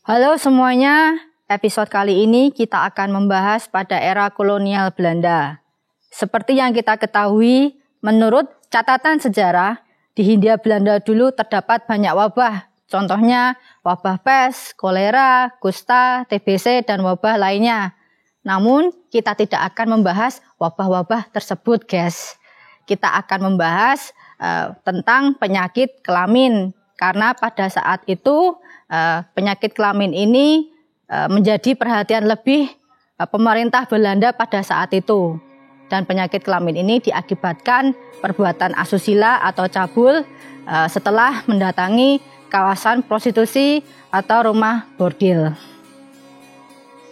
Halo semuanya, episode kali ini kita akan membahas pada era kolonial Belanda. Seperti yang kita ketahui, menurut catatan sejarah, di Hindia Belanda dulu terdapat banyak wabah. Contohnya wabah pes, kolera, kusta, TBC, dan wabah lainnya. Namun kita tidak akan membahas wabah-wabah tersebut, guys. Kita akan membahas tentang penyakit kelamin. Karena pada saat itu penyakit kelamin ini menjadi perhatian lebih pemerintah Belanda pada saat itu. Dan penyakit kelamin ini diakibatkan perbuatan asusila atau cabul setelah mendatangi kawasan prostitusi atau rumah bordil.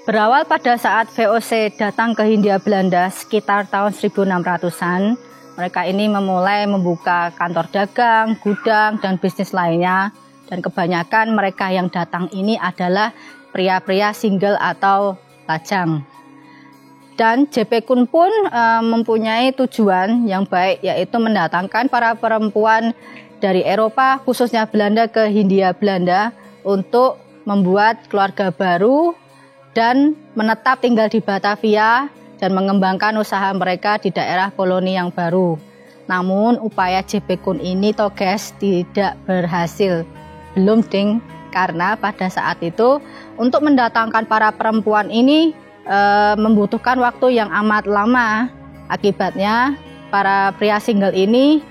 Berawal pada saat VOC datang ke Hindia Belanda sekitar tahun 1600-an, mereka ini memulai membuka kantor dagang, gudang, dan bisnis lainnya. Dan kebanyakan mereka yang datang ini adalah pria-pria single atau lajang. Dan JP Kuhn pun mempunyai tujuan yang baik, yaitu mendatangkan para perempuan dari Eropa, khususnya Belanda, ke Hindia Belanda untuk membuat keluarga baru dan menetap tinggal di Batavia dan mengembangkan usaha mereka di daerah koloni yang baru. Namun upaya JP Kuhn ini guys tidak berhasil. Belum ding, karena pada saat itu untuk mendatangkan para perempuan ini membutuhkan waktu yang amat lama. Akibatnya para pria single ini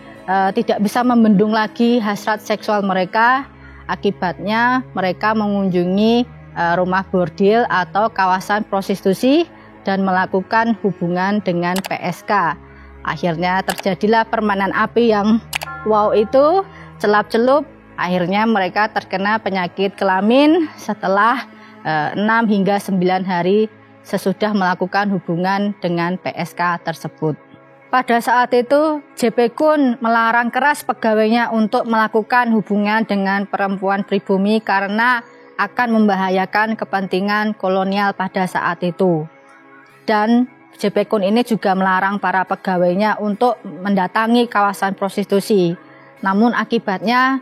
tidak bisa membendung lagi hasrat seksual mereka. Akibatnya mereka mengunjungi rumah bordil atau kawasan prostitusi dan melakukan hubungan dengan PSK. Akhirnya terjadilah permainan api yang wow itu, celap-celup. Akhirnya mereka terkena penyakit kelamin setelah 6 hingga 9 hari sesudah melakukan hubungan dengan PSK tersebut. Pada saat itu, JP Kuhn melarang keras pegawainya untuk melakukan hubungan dengan perempuan pribumi karena akan membahayakan kepentingan kolonial pada saat itu. Dan JP Kuhn ini juga melarang para pegawainya untuk mendatangi kawasan prostitusi. Namun akibatnya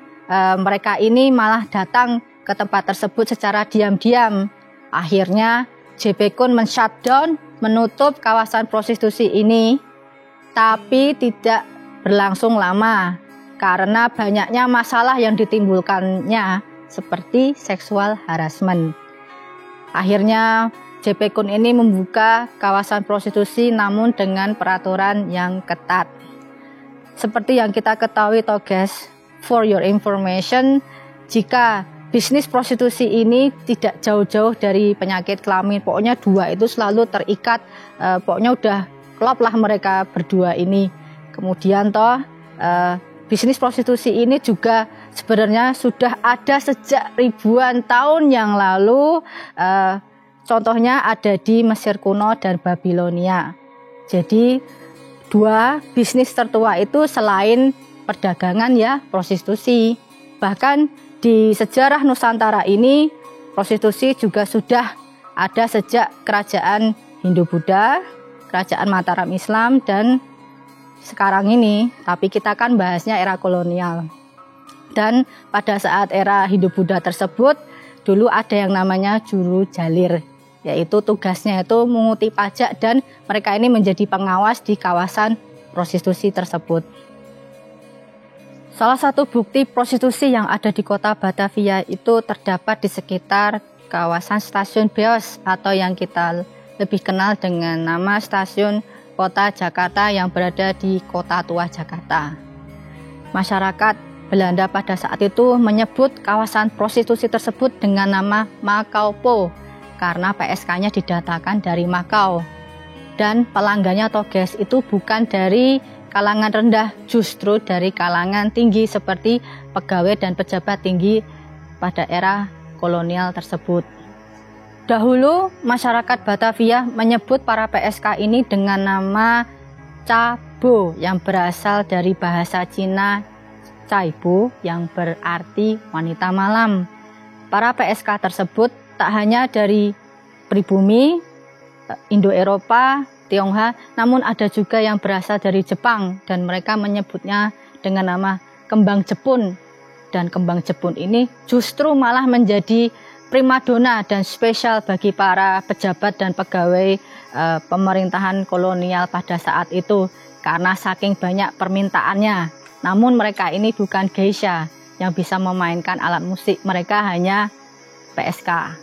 mereka ini malah datang ke tempat tersebut secara diam-diam. Akhirnya JP Kuhn men-shutdown, menutup kawasan prostitusi ini, tapi tidak berlangsung lama karena banyaknya masalah yang ditimbulkannya seperti seksual harassment. Akhirnya JP Kuhn ini membuka kawasan prostitusi namun dengan peraturan yang ketat. Seperti yang kita ketahui guys, for your information, jika bisnis prostitusi ini tidak jauh-jauh dari penyakit kelamin, pokoknya dua itu selalu terikat, pokoknya udah klop lah mereka berdua ini. Kemudian bisnis prostitusi ini juga sebenarnya sudah ada sejak ribuan tahun yang lalu. Contohnya ada di Mesir kuno dan Babilonia. Jadi dua bisnis tertua itu selain perdagangan ya prostitusi. Bahkan di sejarah Nusantara ini prostitusi juga sudah ada sejak kerajaan Hindu-Buddha, kerajaan Mataram Islam, dan sekarang ini, tapi kita kan bahasnya era kolonial. Dan pada saat era Hindu-Buddha tersebut, dulu ada yang namanya juru jalir, yaitu tugasnya itu menguti pajak dan mereka ini menjadi pengawas di kawasan prostitusi tersebut. Salah satu bukti prostitusi yang ada di kota Batavia itu terdapat di sekitar kawasan stasiun Beos atau yang kita lebih kenal dengan nama stasiun Kota Jakarta yang berada di Kota Tua Jakarta. Masyarakat Belanda pada saat itu menyebut kawasan prostitusi tersebut dengan nama Makaupo karena PSK-nya didatakan dari Makau. Dan pelanggannya guys itu bukan dari kalangan rendah, justru dari kalangan tinggi seperti pegawai dan pejabat tinggi pada era kolonial tersebut. Dahulu masyarakat Batavia menyebut para PSK ini dengan nama Cabo yang berasal dari bahasa Cina Caibo yang berarti wanita malam. Para PSK tersebut tak hanya dari pribumi, Indo-Eropa, Tionghoa, namun ada juga yang berasal dari Jepang dan mereka menyebutnya dengan nama kembang Jepun. Dan kembang Jepun ini justru malah menjadi primadona dan spesial bagi para pejabat dan pegawai pemerintahan kolonial pada saat itu karena saking banyak permintaannya. Namun mereka ini bukan geisha yang bisa memainkan alat musik, mereka hanya PSK.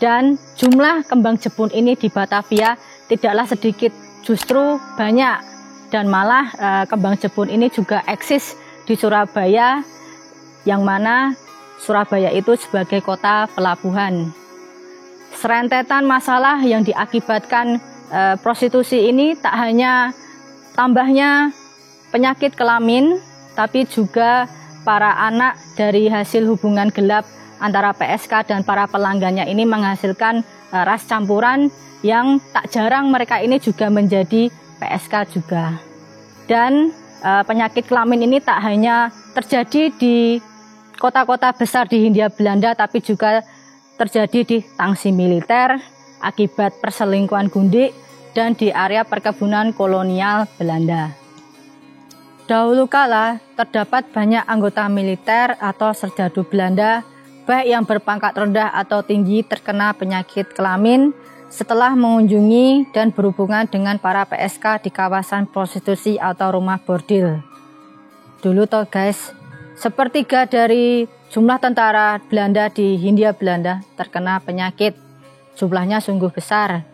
Dan jumlah kembang jepun ini di Batavia tidaklah sedikit, justru banyak, dan malah kembang jepun ini juga eksis di Surabaya, yang mana Surabaya itu sebagai kota pelabuhan. Serentetan masalah yang diakibatkan prostitusi ini tak hanya tambahnya penyakit kelamin, tapi juga para anak dari hasil hubungan gelap antara PSK dan para pelanggannya ini menghasilkan ras campuran yang tak jarang mereka ini juga menjadi PSK juga. Dan penyakit kelamin ini tak hanya terjadi di kota-kota besar di Hindia Belanda, tapi juga terjadi di tangsi militer akibat perselingkuhan gundik dan di area perkebunan kolonial Belanda. Dahulu kala terdapat banyak anggota militer atau serdadu Belanda, baik yang berpangkat rendah atau tinggi, terkena penyakit kelamin setelah mengunjungi dan berhubungan dengan para PSK di kawasan prostitusi atau rumah bordil. Dulu toh guys, sepertiga dari jumlah tentara Belanda di Hindia Belanda terkena penyakit. Jumlahnya sungguh besar.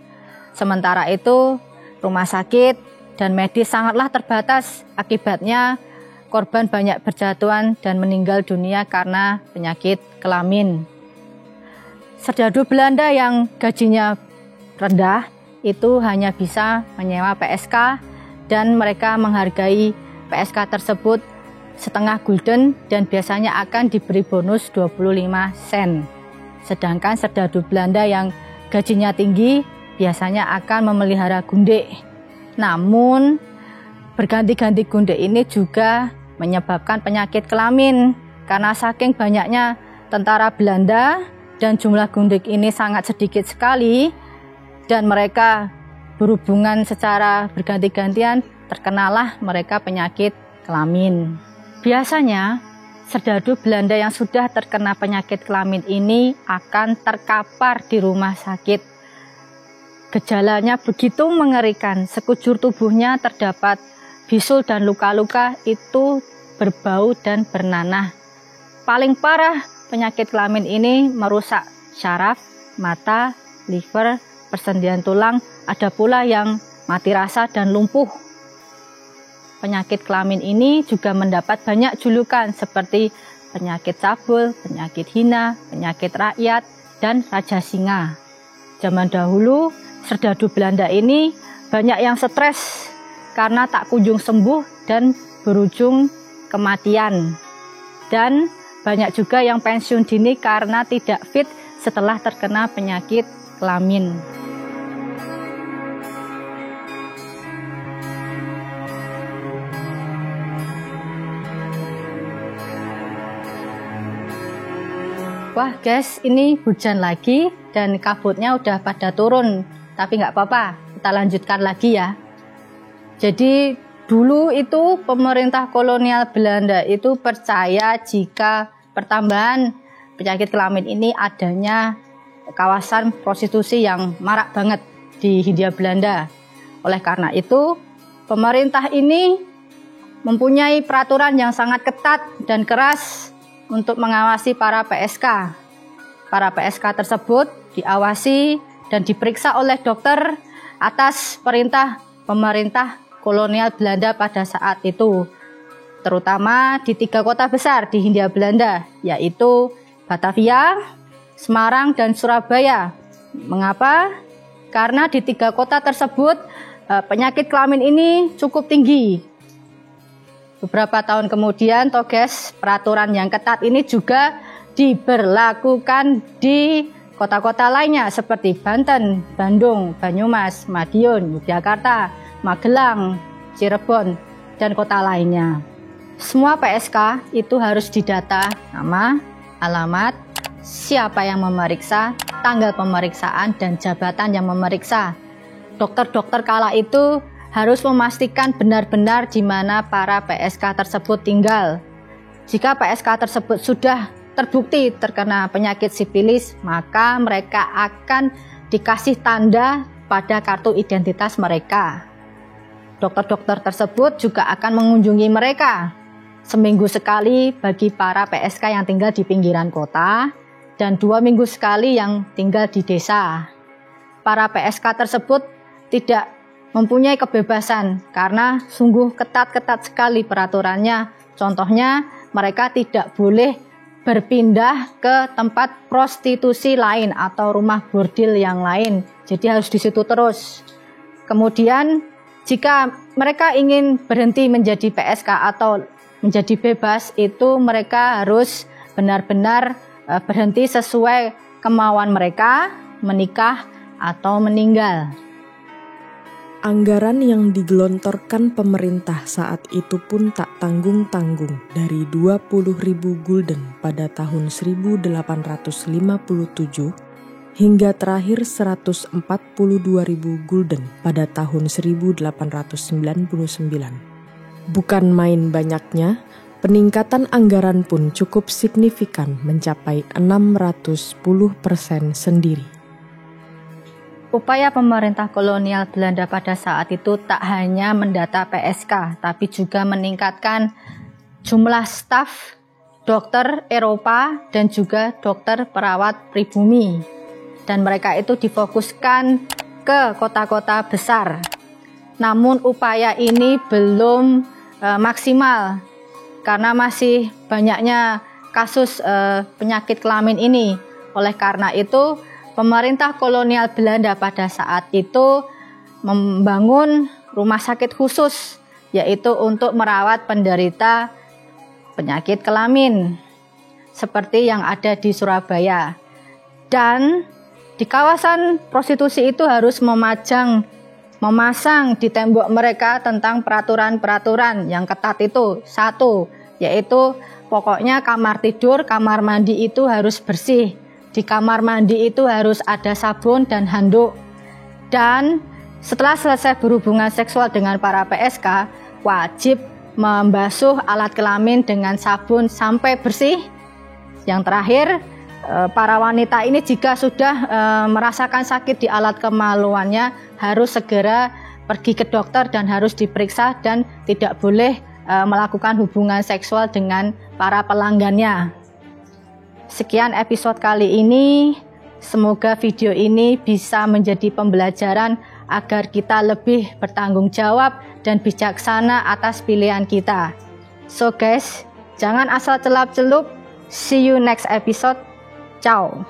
Sementara itu, rumah sakit dan medis sangatlah terbatas. Akibatnya, korban banyak berjatuhan dan meninggal dunia karena penyakit kelamin. Serdadu Belanda yang gajinya rendah itu hanya bisa menyewa PSK dan mereka menghargai PSK tersebut setengah gulden dan biasanya akan diberi bonus 25 sen. Sedangkan serdadu Belanda yang gajinya tinggi biasanya akan memelihara gundik. Namun berganti-ganti gundik ini juga menyebabkan penyakit kelamin karena saking banyaknya tentara Belanda dan jumlah gundik ini sangat sedikit sekali dan mereka berhubungan secara berganti-gantian, terkenalah mereka penyakit kelamin. Biasanya serdadu Belanda yang sudah terkena penyakit kelamin ini akan terkapar di rumah sakit. Gejalanya begitu mengerikan, sekujur tubuhnya terdapat bisul dan luka-luka itu berbau dan bernanah. Paling parah penyakit kelamin ini merusak syaraf, mata, liver, persendian tulang, ada pula yang mati rasa dan lumpuh. Penyakit kelamin ini juga mendapat banyak julukan seperti penyakit cabul, penyakit hina, penyakit rakyat, dan raja singa. Zaman dahulu, serdadu Belanda ini banyak yang stres karena tak kunjung sembuh dan berujung kematian. Dan banyak juga yang pensiun dini karena tidak fit setelah terkena penyakit kelamin. Wah guys, ini hujan lagi dan kabutnya udah pada turun. Tapi nggak apa-apa, kita lanjutkan lagi ya. Jadi dulu itu pemerintah kolonial Belanda itu percaya jika pertambahan penyakit kelamin ini adanya kawasan prostitusi yang marak banget di Hindia Belanda. Oleh karena itu, pemerintah ini mempunyai peraturan yang sangat ketat dan keras untuk mengawasi para PSK. Para PSK tersebut diawasi dan diperiksa oleh dokter atas perintah pemerintah kolonial Belanda pada saat itu, terutama di 3 kota besar di Hindia Belanda, yaitu Batavia, Semarang, dan Surabaya. Mengapa? Karena di 3 kota tersebut penyakit kelamin ini cukup tinggi. Beberapa tahun kemudian, guys, peraturan yang ketat ini juga diberlakukan di kota-kota lainnya seperti Banten, Bandung, Banyumas, Madiun, Yogyakarta, Magelang, Cirebon, dan kota lainnya. Semua PSK itu harus didata nama, alamat, siapa yang memeriksa, tanggal pemeriksaan, dan jabatan yang memeriksa. Dokter-dokter kala itu harus memastikan benar-benar di mana para PSK tersebut tinggal. Jika PSK tersebut sudah terbukti terkena penyakit sifilis, maka mereka akan dikasih tanda pada kartu identitas mereka. Dokter-dokter tersebut juga akan mengunjungi mereka seminggu sekali bagi para PSK yang tinggal di pinggiran kota dan 2 minggu sekali yang tinggal di desa. Para PSK tersebut tidak mempunyai kebebasan karena sungguh ketat-ketat sekali peraturannya. Contohnya, mereka tidak boleh berpindah ke tempat prostitusi lain atau rumah bordil yang lain. Jadi harus di situ terus. Kemudian jika mereka ingin berhenti menjadi PSK atau menjadi bebas, itu mereka harus benar-benar berhenti sesuai kemauan mereka, menikah atau meninggal. Anggaran yang digelontorkan pemerintah saat itu pun tak tanggung-tanggung, dari 20.000 gulden pada tahun 1857 hingga terakhir 142.000 gulden pada tahun 1899. Bukan main banyaknya, peningkatan anggaran pun cukup signifikan mencapai 610% sendiri. Upaya pemerintah kolonial Belanda pada saat itu tak hanya mendata PSK, tapi juga meningkatkan jumlah staf dokter Eropa dan juga dokter perawat pribumi. Dan mereka itu difokuskan ke kota-kota besar. Namun upaya ini belum maksimal karena masih banyaknya kasus penyakit kelamin ini. Oleh karena itu, pemerintah kolonial Belanda pada saat itu membangun rumah sakit khusus, yaitu untuk merawat penderita penyakit kelamin, seperti yang ada di Surabaya. Dan di kawasan prostitusi itu harus memasang di tembok mereka tentang peraturan-peraturan yang ketat itu. 1, yaitu pokoknya kamar tidur, kamar mandi itu harus bersih. Di kamar mandi itu harus ada sabun dan handuk. Dan setelah selesai berhubungan seksual dengan para PSK, wajib membasuh alat kelamin dengan sabun sampai bersih. Yang terakhir, para wanita ini jika sudah merasakan sakit di alat kemaluannya, harus segera pergi ke dokter dan harus diperiksa dan tidak boleh melakukan hubungan seksual dengan para pelanggannya. Sekian episode kali ini, semoga video ini bisa menjadi pembelajaran agar kita lebih bertanggung jawab dan bijaksana atas pilihan kita. So guys, jangan asal celup-celup. See you next episode. Ciao.